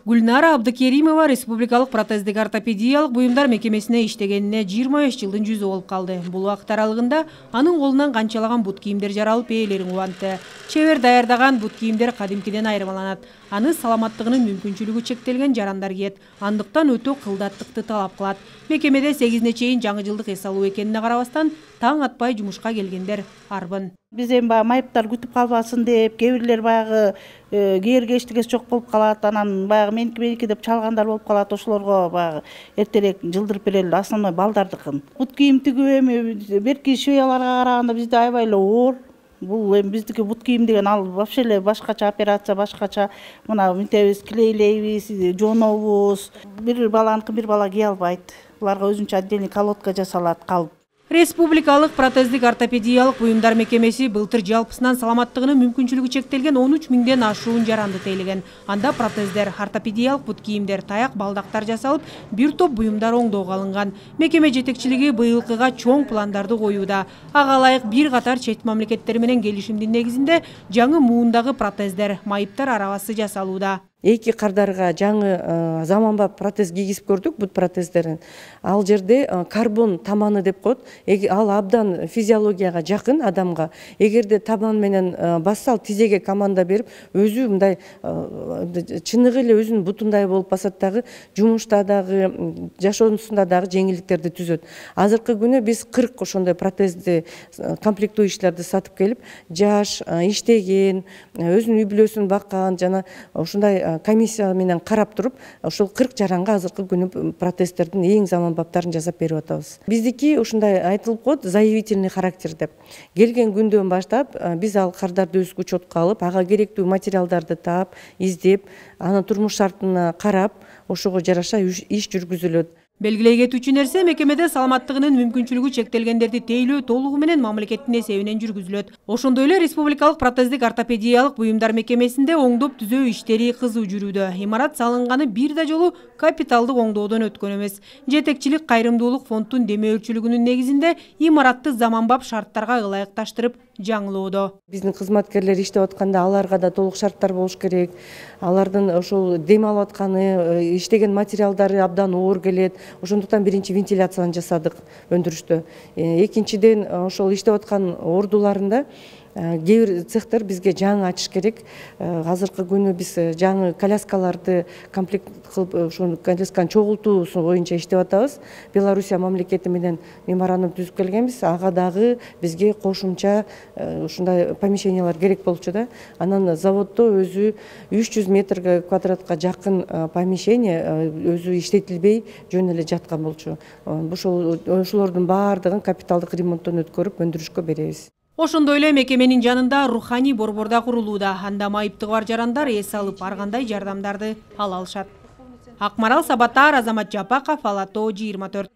Гүлнара Абдыкеримова республикалык протездик ортопедиялык буюмдар мекемесине иштегенине 25 жылдын жүзү болуп калды. Бул убакыт аралыгында анын колунан канчалаган бут кийимдер жаралып ээлерин кубантты. Чебер даярдаган бут кийимдер кадимкиден айырмаланат. Аны саламаттыгынын мүмкүнчүлүгү чектелген жарандар кийет. Андыктан өтө кылдаттыкты талап кылат. Мекемеде 8-не чейин жаңы жылдык эс алуу экенине карабастан таң атпай жумушка келгендер арбын. Биз эми майыптар күтүп калбасын деп, кээ бирлер баягы кээргечлик чок болуп калат, анан баягы меники деп чалгандар болуп калат. Ошолорго баягы эртерээк жылдырып берели, основной балдардыкын. Бут кийим тигүү эми берки швеяларга караганда бизде аябай эле оор. Бул эми биздики бут кийим деген ал вообще эле башкача операция, башкача. Мына мынтебиз клейлейбиз, жонобуз. Бир баланыкын бир бала кие албайт. Буларга өзүнчө отдельный колодка жасалат, калып. Республикалык протездик ортопедиялык буюмдар мекемеси былтыр жалпысынан саламаттыгынын мүмкүнчүлүгү чектелген 13 миңден ашуун жаранды тейлеген. Анда протездер, ортопедиялык бут кийимдер, таяк, балдактар жасалып, бир топ буюмдар оңдоого алынган. Мекеме жетекчилиги быйылкыга чоң пландарды коюуда. Ага ылайык бир катар чет мамлекеттер менен келишимдин негизинде жаңы муундагы протездер, майыптар арабасы жасалууда. Эки кардарга жаңы заманбап протез кийгизип көрдүк, бут протездерин. Ал жерде карбон таманы деп коет. Ал абдан физиологияга жакын адамга. Эгерде таман менен басса, ал тизеге команда берип, өзү мындай чыныгы эле өзүнүн бутундай болуп басат дагы, жумушта дагы, жашоосунда дагы жеңилдиктерди түзөт. Азыркы күнү биз 40 ошондой протезди комплектующийлерди сатып келип, жаш, иштеген, өзүнүн үй бүлөсүн баккан жана ошондой комиссия менен карап туруп, ошол 40 жаранга азыркы күнү протездердин эң заманбаптарын жасап берип атабыз. Биздики ушундай айтылып коет, заявительный характер деп. Келген күндөн баштап биз ал кардарды өз учетко алып, ага керектүү материалдарды таап, издеп, анын турмуш шартына карап, ошого жараша иш жүргүзүлөт. Белгилей кетүүчү нерсе, мекемеде саламаттыгынын мүмкүнчүлүгү чектелгендерди тейлөө толугу менен мамлекеттин эсебинен жүргүзүлөт. Ошондой эле республикалык протездик ортопедиялык буюмдар мекемесинде оңдоп түзөө иштери кызуу жүрүүдө. Имарат салынганы бир да жолу капиталдык оңдоодон өткөн эмес. Жетекчилик кайрымдуулук фондунун демөөрчүлүгүнүн негизинде имаратты заманбап шарттарга ылайыкташтырып жаңылоодо. Биздин кызматкерлер иштеп атканда аларга да толук шарттар болуш керек. Алардын ошол дем алып атканы, иштеген материалдары абдан оор келет. Ошондуктан биринчи вентиляцияны жасадык өндүрүштө. Экинчиден ошол иштеп аткан ордуларында кээ бир цехтер бизге жаңы ачыш керек. Азыркы күнү биз жаңы коляскаларды комплект кылып, ошол колясканын чогултуусу боюнча иштеп атабыз. Белоруссия мамлекети менен меморандум түзүп келгенбиз. Ага дагы бизге кошумча ушундай помещениялар керек болчу да. Анан заводдо өзү 300 метрге квадратка жакын помещение өзү иштетилбей жөн эле жаткан болчу. Ошолордун баардыгын капиталдык ремонттон өткөрүп өндүрүшкө беребиз. Ошондой эле мекеменин жанында руханий борбор да курулууда. Анда майыптыгы бар жарандар эс алып, ар кандай жардамдарды ала алышат. Акмарал Сабатар, Азамат Жапаков, Ала Тоо 24.